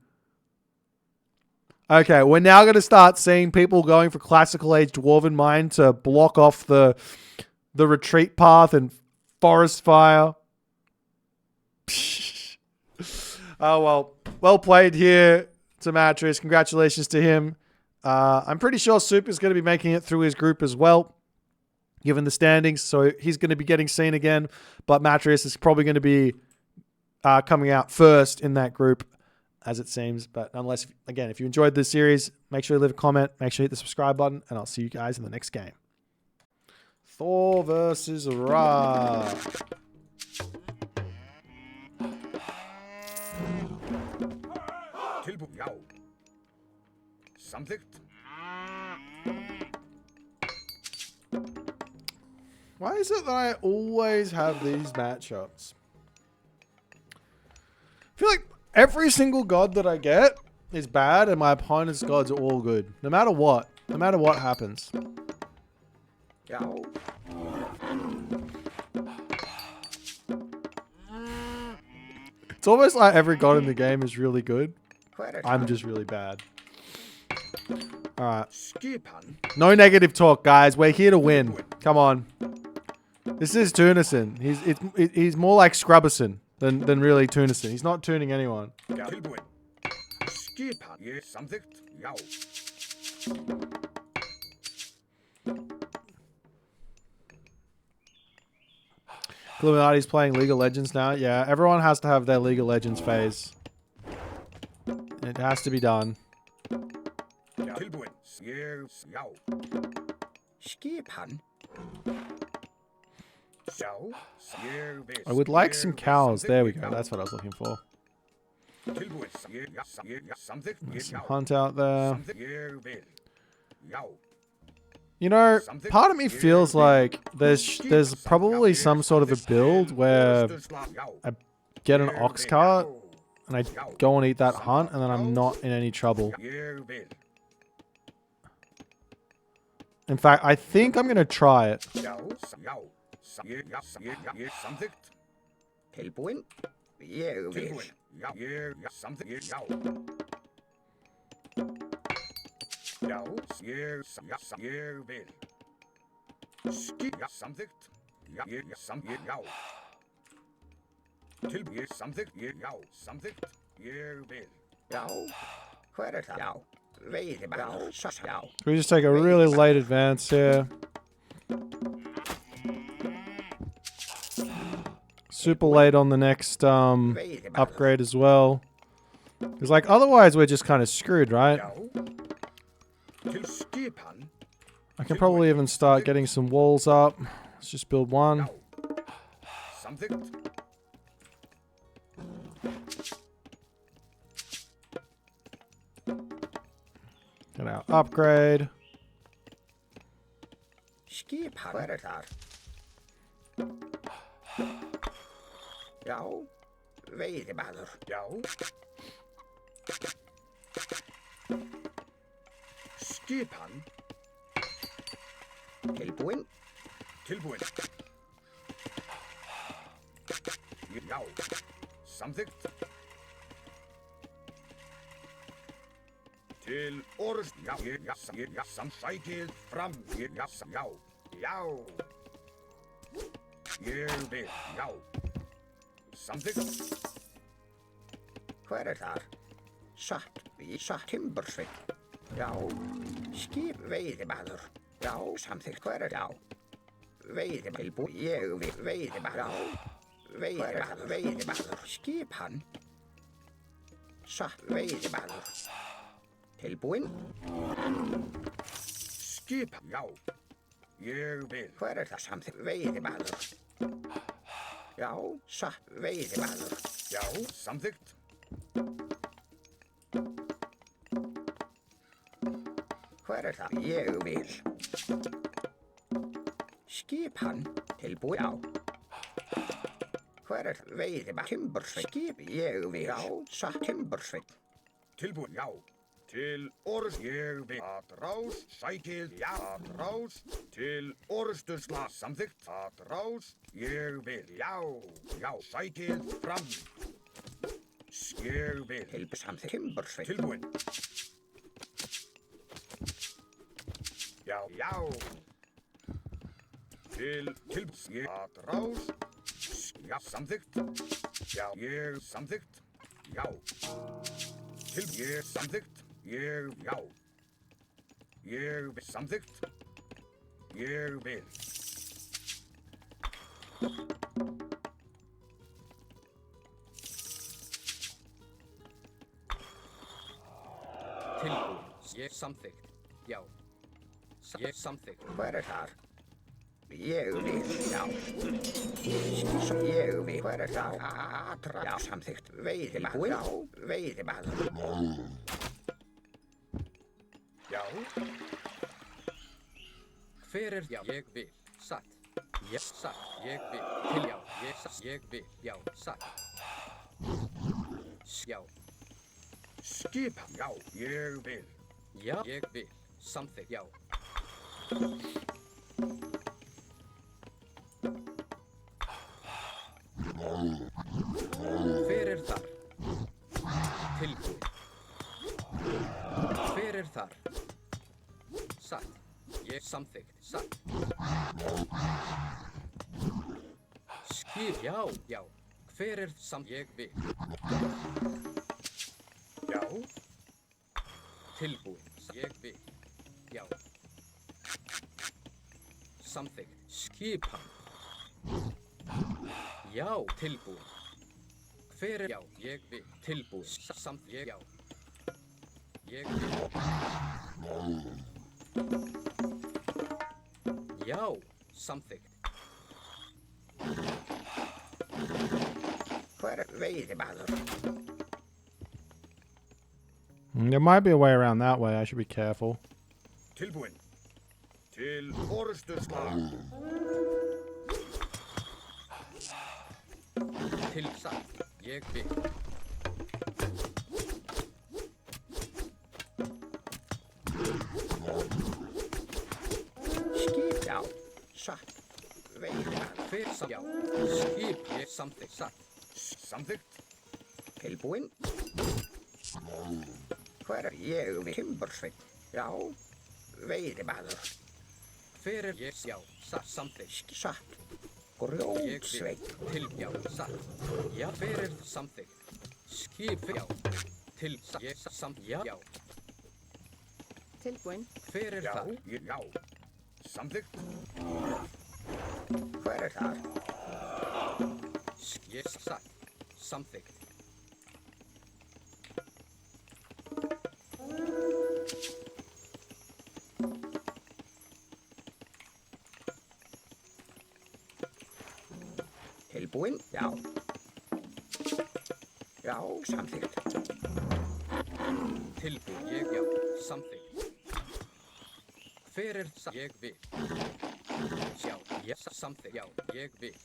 Okay, we're now going to start seeing people going for Classical Age Dwarven Mine to block off the retreat path and Forest Fire. Oh, well. Well played here to Matrius. Congratulations to him. I'm pretty sure Suppe is going to be making it through his group as well. given the standings. So he's going to be getting seen again. But Matris is probably going to be coming out first in that group, as it seems. But unless, again, if you enjoyed this series, make sure you leave a comment. Make sure you hit the subscribe button. And I'll see you guys in the next game. Thor versus Ra. Why is it that I always have these matchups? I feel like every single god that I get is bad and my opponent's gods are all good. No matter what. No matter what happens. It's almost like every god in the game is really good. I'm just really bad. Alright. No negative talk, guys. We're here to win. Come on. This is Tunison. He's more like Scrubberson than really Tunison. He's not tuning anyone. Illuminati's playing League of Legends now. Yeah, everyone has to have their League of Legends phase. It has to be done. I would like some cows. There we go. That's what I was looking for. There's some hunt out there. You know, part of me feels like there's probably some sort of a build where I get an ox cart and I go and eat that hunt and then I'm not in any trouble. In fact, I think I'm going to try it. We just take a really late advance here. Super late on the next upgrade as well. Because like otherwise we're just kind of screwed, right? I can probably even start getting some walls up. Let's just build one. Get our upgrade. Til orðs, sam sækið fram, já. Ég vil, já. Samþykkt. Hver þar? Satt, satt timbursveit. Já, skip veiðimaður. Já, samþykkt, hver já. Veiðimaður, ég vil, veiðimaður. Já, veiðimaður, skip hann. Satt, veiðimaður. Tilbúinn. Skip, já. Ég vil. Hver það samþykkt veiðimaður? Já, satt veiðimaður. Já, samþykkt. Hver það? Ég vil. Skip hann. Tilbúinn. Já. Hver það? Veiðimaður. Timbursveit. Skip, ég vil. Já, satt timbursveit. Tilbúinn, já. Til orðs ég vil að rás sækið, já, að rás til orðstursla samþykkt, að rás ég vil, já, sækið fram. Ég vil, tilbúið samþykkt, timbursveit, tilbúinn. Já, tilbúið, ég að rás, já, samþykkt, já, ég samþykkt, já, tilbúið, ég samþykkt. Ég, já. Ég vil samþykkt. Ég vil. Tilbúin. Ég samþykkt. Já. Ég samþykkt. Hver þar? Ég vil, já. Ég vil, hver þar? Atra, já, samþykkt. Veiðimaður, já, veiðimaður. Já. Hver já, ég vil. Satt. Ég satt. Ég vil. Til já. Ég satt. Ég vil. Já. Satt. Já. Skipa, já, ég vil. Já. Ég vil. Samþykkt. Já. Hver þar? Tilbúin. Hver þar? Satt. Ég samþykkt. Satt. Skip. Já. Já. Hver ég vil. Já. Tilbúin. Ég vil. Já. Samþykkt. Skipan. Já. Tilbúin. Hver já. Ég vil. Tilbúin. Samþykkt. Já. Ég vil. Já. Samþykkt. Hver veiðimaður? There might be a way around that way. I should be careful. Tilbúin. Til orustuslag. Til satt. Ég vil. Skip, já. Satt. Veiðimaður. Hver satt. Já. Skip. Ég samþykkt. Satt. Samþykkt. Tilbúin. Hver ég við timbursveit? Já. Veiðimaður. Hver ég já. Satt. Samþykkt. Satt. Grjótsveit. Til já. Satt. Já. Hver samþykkt. Skip. Já. Til satt. Ég samþykkt. Já. Já. Tilbúin. Hver Já. það? Já. Samþykkt. Hver þar? Ég satt. Samþykkt. Tilbúin? Já. Já, samþykkt. Tilbúin. Ég já. Samþykkt. Hver satt? Ég vil. Já. Ég samþykkt. Já. Ég vil.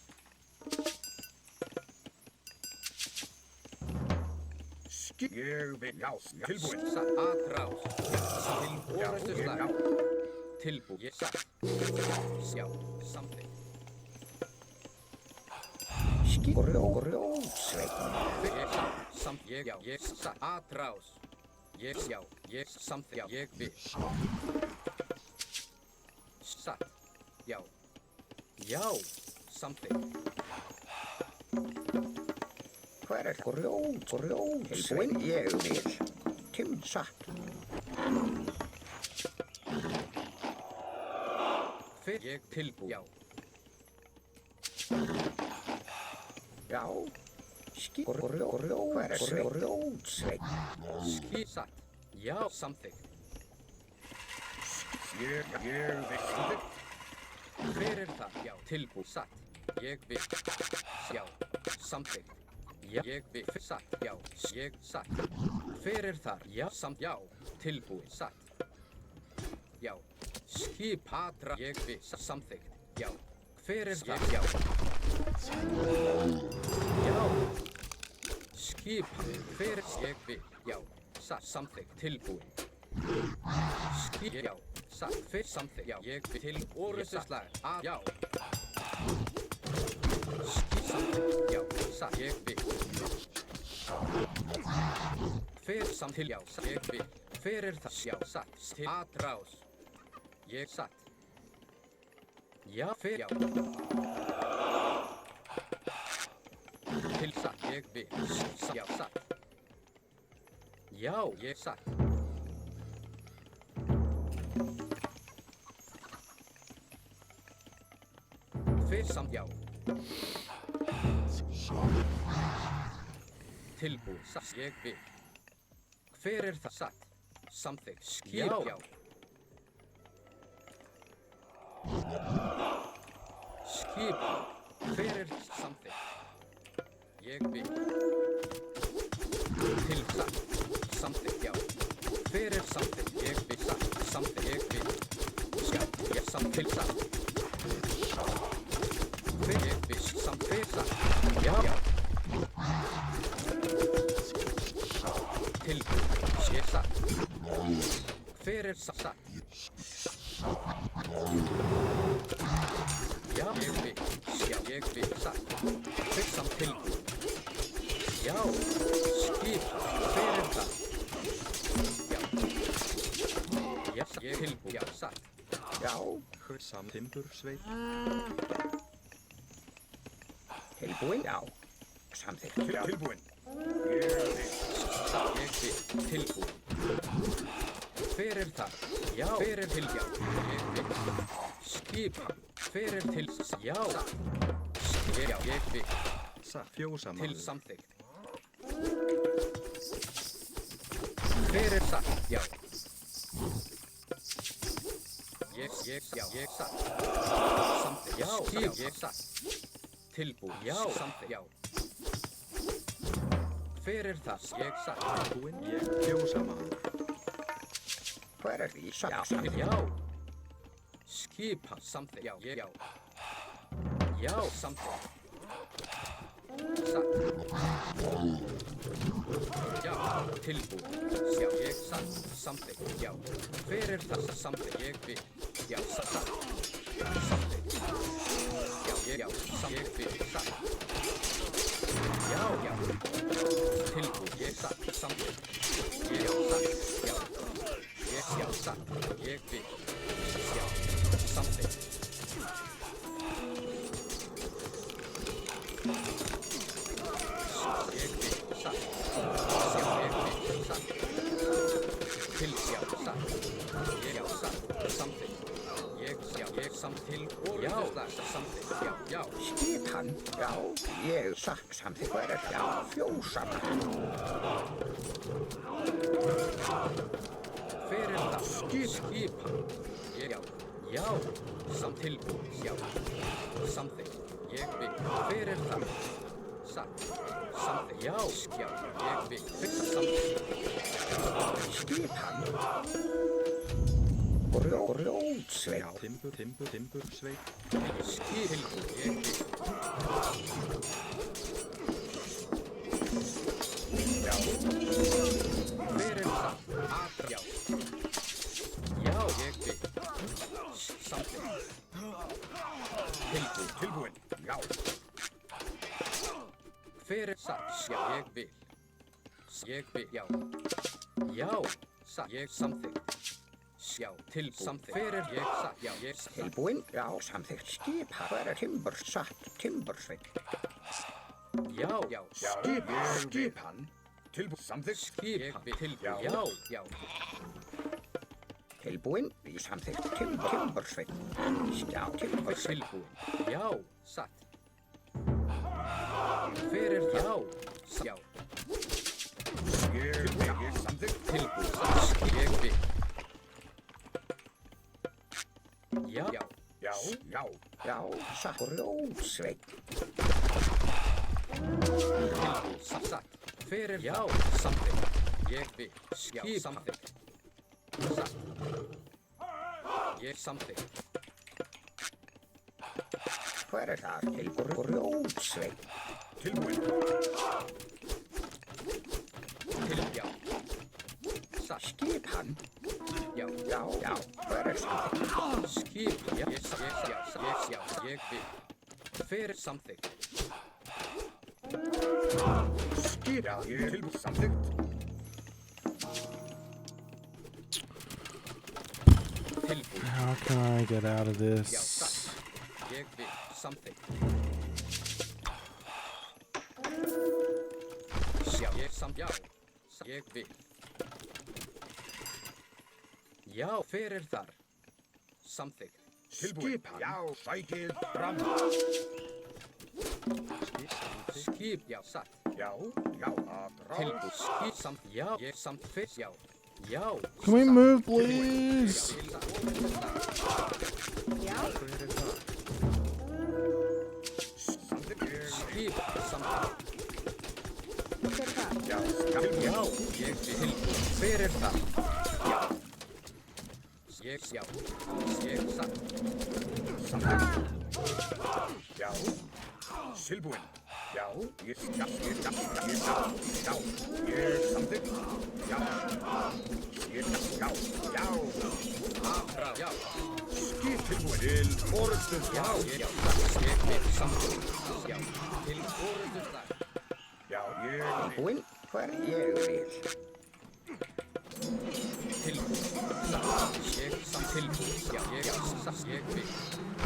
Ég vil, já. Tilbúin. Satt. Atrás. Til orustu slag. Já. Tilbúin. Ég satt. Já. Samþykkt. Grjótsveit. Ég satt. Samt. Ég já. Ég satt. Atrás. Ég já. Ég samþykkt. Já. Ég vil. Satt. Já. Já. Samþykkt. Hver er grjótsveit? Tilbúin? Ég vil. Satt. Hver ég tilbúin. Já. Já. Hver er grjótsveit? Skip satt. Já. Samþykkt. Ég vil samþykkt. Hver það? Já. Tilbúin. Satt. Ég vil. Já. Samþykkt. Já. Ég vil. Satt. Já. Ég satt. Hver þar? Já. Samt. Já. Tilbúin. Satt. Já. Skip hatra. Ég vil. Samþykkt. Já. Hver það? Já. Já. Skip. Hver ég vil. Já. Satt. Samþykkt. Tilbúin. Skip. Já. Satt. Hver samþykkt. Já. Ég vil. Til orustuslag. Já. Skip. Samþykkt. Já. Satt. Ég vil. Hver samþykkt. Já. Satt. Ég vil. Hver það? Já. Satt. Til atrás. Ég satt. Já. Hver já. Til satt. Ég vil. Já. Satt. Já. Ég satt. Hver samt. Já. Tilbúin. Satt. Ég vil. Hver það? Satt. Samþykkt. Skip. Já. Skip. Hver samþykkt? Ég vil. Til satt. Samþykkt. Já. Hver samþykkt? Ég vil. Satt. Samþykkt. Ég vil. Skjá. Ég samþykkt. Til satt. Hver ég vil. Samþykkt. Satt. Já. Tilbúin. Ég satt. Hver satt? Já, ég vil. Já, ég vil. Satt. Hver samt tilbúin. Já. Skipa. Hver það? Já. Já, ég tilbúin. Já, satt. Já, Hver samt timbursveit. tilbúin. Já, samþykkt. Tilbúin. Satt. Ég vil. Tilbúin. Hver það? Já. Hver til? Já. Ég vil. Skipa. Hver til? Já. Já, ég vil. Satt. Fjósamaður. Til samþykkt. Hver satt? Já. Ég satt. Samþykkt. Já. Ég satt. Tilbúin. Já. Samþykkt. Já. Hver það? Ég satt. Tilbúin. Ég fjósamaður. Hver því? Satt. Já. Skipa. Samþykkt. Já. Já. Já. Samþykkt. Satt. Já. Tilbúin. Já. Ég satt. Samþykkt. Já. Hver það? Samþykkt. Ég vil. Já. Satt. Samþykkt. Já. Ég vil. Satt. Já. Tilbúin. Ég satt. Samþykkt. Já. Satt. Já. Já, satt. Ég vil. Já. Samþykkt. Ég vil. Satt. Já, ég vil. Satt. Til. Já, satt. Já, satt. Samþykkt. Ég samþykkt. Já, samþykkt. Já. Skipan. Já, ég satt. Samþykkt. Hver það? Já, fjósamaður. Hver það? Skipa. Já. Samt tilbúin. Já. Samþykkt. Ég vil. Hver það? Satt. Samþykkt. Já. Ég vil. Samþykkt. Skipan. Grjótsveit. Já. Timbursveit. Skip. Tilbúin. Ég vil. Já. Hver það? Já. Já, ég vil. Samþykkt. Tilbúin. Já. Hver satt? Já, ég vil. Já. Já, satt. Ég samþykkt. Já, til samþykkt. Hver ég satt? Já, ég satt. Tilbúin. Já, samþykkt. Skipa. Hver timbur? Satt. Timbursveit. Já. Skipan. Tilbúin. Samþykkt. Skip. Tilbúin. Já. Tilbúin. Við samþykkt. Timbursveit. Já, timbursveit. Tilbúin. Já, satt. Hver já? Já. Ég samþykkt. Tilbúin. Satt. Ég vil. Já. Já, satt. Grjótsveit. Tilbúin. Satt. Hver já? Samþykkt. Ég vil. Já, samþykkt. Satt. Ég samþykkt. Hver það? Til grjótsveit. Tilbúin. Já. Satt. Skipan. Já. Hver samþykkt. Skip. Já. Ég vil. Hver samþykkt. Skipan. Tilbúin. Samþykkt. Tilbúin. How can I get out of Já, this? satt. Ég vil. Samþykkt. Já. Já. Ég vil. Já, hver þar? Samþykkt. Skipan. Já, sækið fram. Skip, já, satt. Já, aðrás. Tilbúið, skip, samt, já, ég, samt, fyrst, já. Já. Can we satt. move, please? Já. Samþykkt. Skip, samt, Hver er það? Já, já, ég, tilbúið. Hver er það? Já. Ég, já, ég, satt. já. Silbúinn. Já, ég samþykkt. Já. Já. Afrá, já. Skip tilbúinn til orustu. Já, ég, við, samt, já. Til orðuð það. Já, tilbúinn. Hver ég vil. Tilbúið, satt. Ég, samt, tilbúið. Já, ég, satt, ég, við.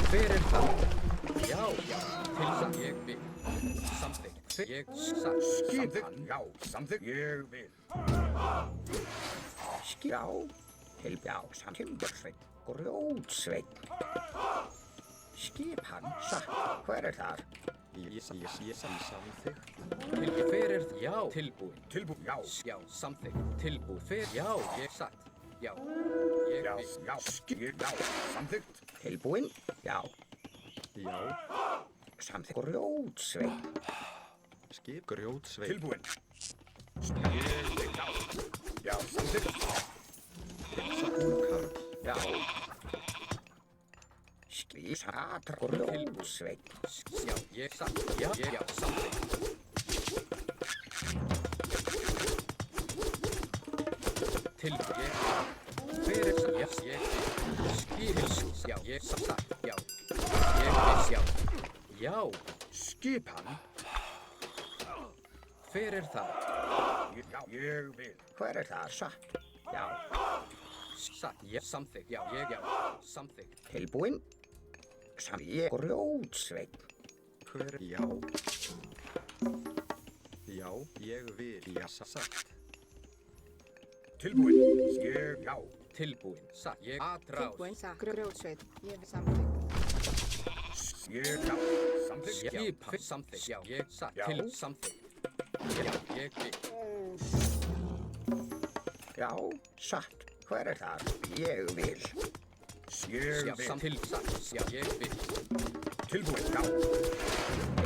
Hver er það? Já, til satt, ég, við. Samþykkt. Ég, satt. Samþykkt. Já, samþykkt. Ég vil. Já, Timbursveinn, grjótsveinn. Skip hann, satt. Hver er þar? Samþykkt. Hver er það? Já, tilbúið. Tilbúinn. Já. Já, samþykkt. Tilbúið. Hver? Já, ég, satt. Já. Ég, Já, við. skip. Já, samþykkt. Tilbúinn. Já. Já. Samþykkt. Grjótsveinn. Skip grjótsveit. Tilbúinn. Ég vil. Já, samþykkt. Búkarl. Já. Skísatar grjótsveinn. Já, ég, satt. Já, ég, já, samþykkt. Tilbúið. Ég. Hver er það? Já, ég, við. Skil. Já, ég, satt. Já. Ég, við, já. Já. Skip hann. Hver er það? Já, ég vil. Hver er það? Satt. Já. Satt. Já, samþykkt. Já, ég, já. Samþykkt. Tilbúinn. Ég grjótsveinn. Hver? Já. Já, ég vil. Já, satt. Tilbúinn. Ég, já. Tilbúin. Satt. Ég, atrás. Tilbúin, satt. Grjótsveit. Ég vil samþykkt. Ég, já. Samþykkt. Skip. Samþykkt. Já, ég, satt. Já. Til samþykkt. Já, ég, við. Já, satt. Hver er þar? Ég vil. Ég Já, vil. samt. Til satt. Já, ég, við. Tilbúinn. Já.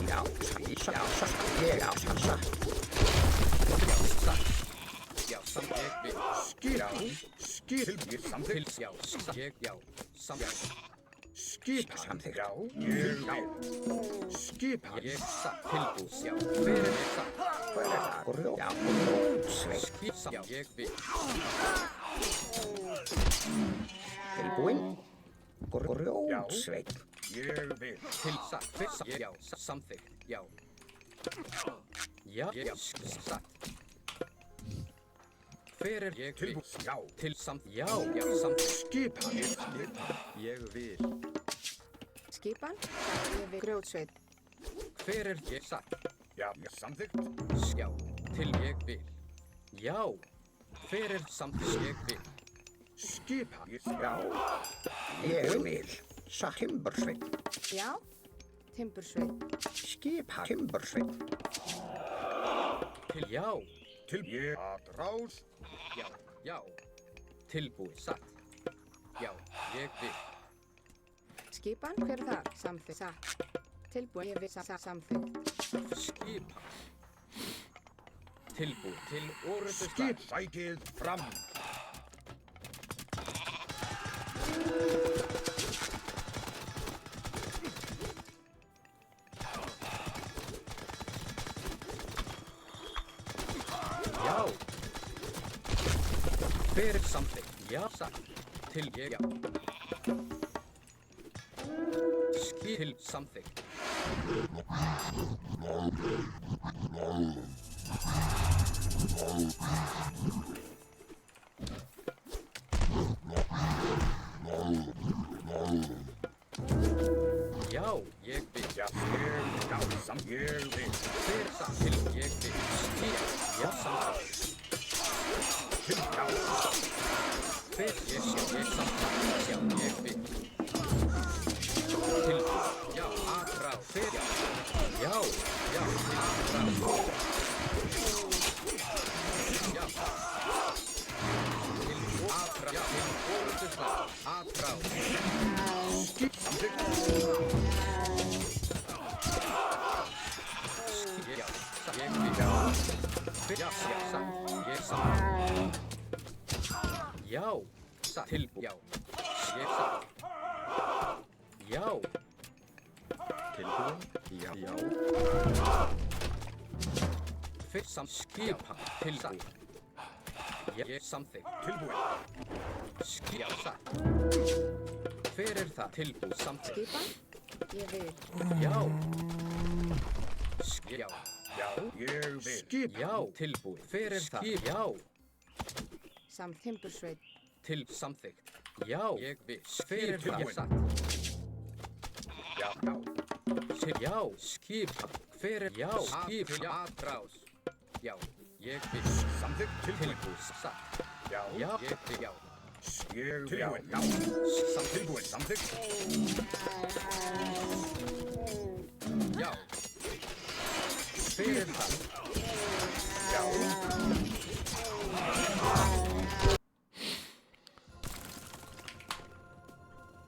Já, satt. Ég, já, satt. Já, satt. Já, samt. Ég, við. Skip. Já. Skip. Tilbúinn. Samþykkt. Til, já, satt. Ég, já. Samt. Já, Skip. Samþykkt. Já. Ég vil. Skip hann. ég, satt. Tilbúin. Já. Hver er satt? Hver er það? Já, grjótsveinn. Skip. Já, ég, við. Tilbúinn. Grjótsveinn. Ég vil. Til satt. Hver satt? Já, samþykkt. Já. Já, ég, já. Satt. Hver er ég, við. Tilbúinn. Já. Til samt. Já, já, samþykkt. Skip hann. Ég vil. Skipan, satt. Ég vil grjótsveit. Hver er ég satt? Já, samþykkt. Já, til ég vil. Já, hver er samþykkt ég vil? Skip hann. Já. Ég vil. Satt. Timbursveinn. Já. Timbursveit. Skip hann. Timbursveinn. Til já, Til ég. Atrás. já, já. Tilbúið, satt. Já, ég vil. Skipan, hver er það? Samþykkt. Satt. Tilbúin, ég vil samþykkt. Skipa. Tilbúið, til orðuð Skip sækið fram. Já. Hver er samþykkt? Já, satt. Til ég, já. Skip til samþykkt. Já, ég vil. Já, samt ég vil. Hver satt til ég vil. Skip, já, samþykkt. Til já. Hver ég samþykkt. Já, ég vil. Tilbúið, já, atrá. Hver, já. Já, Já, satt, tilbúið, já, ég satt. Já, Tilbúin. Já. Já. fyrst samt skipan, tilbúið. Ég samþykk, tilbúið. Já, satt. Hver er það? Tilbúið, samþykk. Skipan? Ég vil. Já. Já. Já, ég vil. Skip. Já, tilbúið. Hver er það? Já. Timbursveit. Til samþykkt. Já, ég vil. Hver er það? Tilbúin. Ég satt. Já, já. Já, skipan. Hver er? Já, skipan. Atrás. Já, ég vil. Samþykkt. Tilbúið, satt. Já. Já, ég vil. Já. Ég vil. Já. Tilbúin. Samþykkt. Já. Hver er það? Já.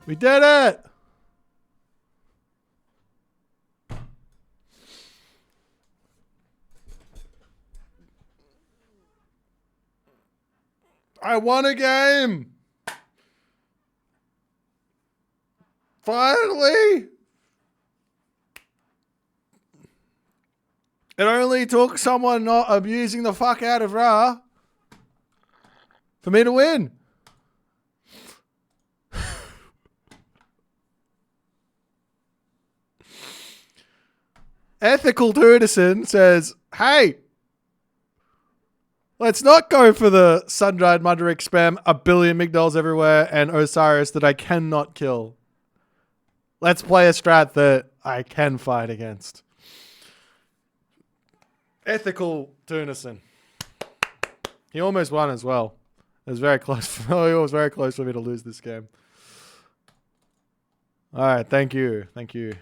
We did it! I won a game! Finally! It only took someone not abusing the fuck out of Ra for me to win. Ethical Tudison says, hey, let's not go for the sun-dried Mudrick spam, a billion Migdols everywhere, and Osiris that I cannot kill. Let's play a strat that I can fight against. Ethical Tunison. He almost won as well. It was very close. He was very close for me to lose this game. All right, thank you. Thank you.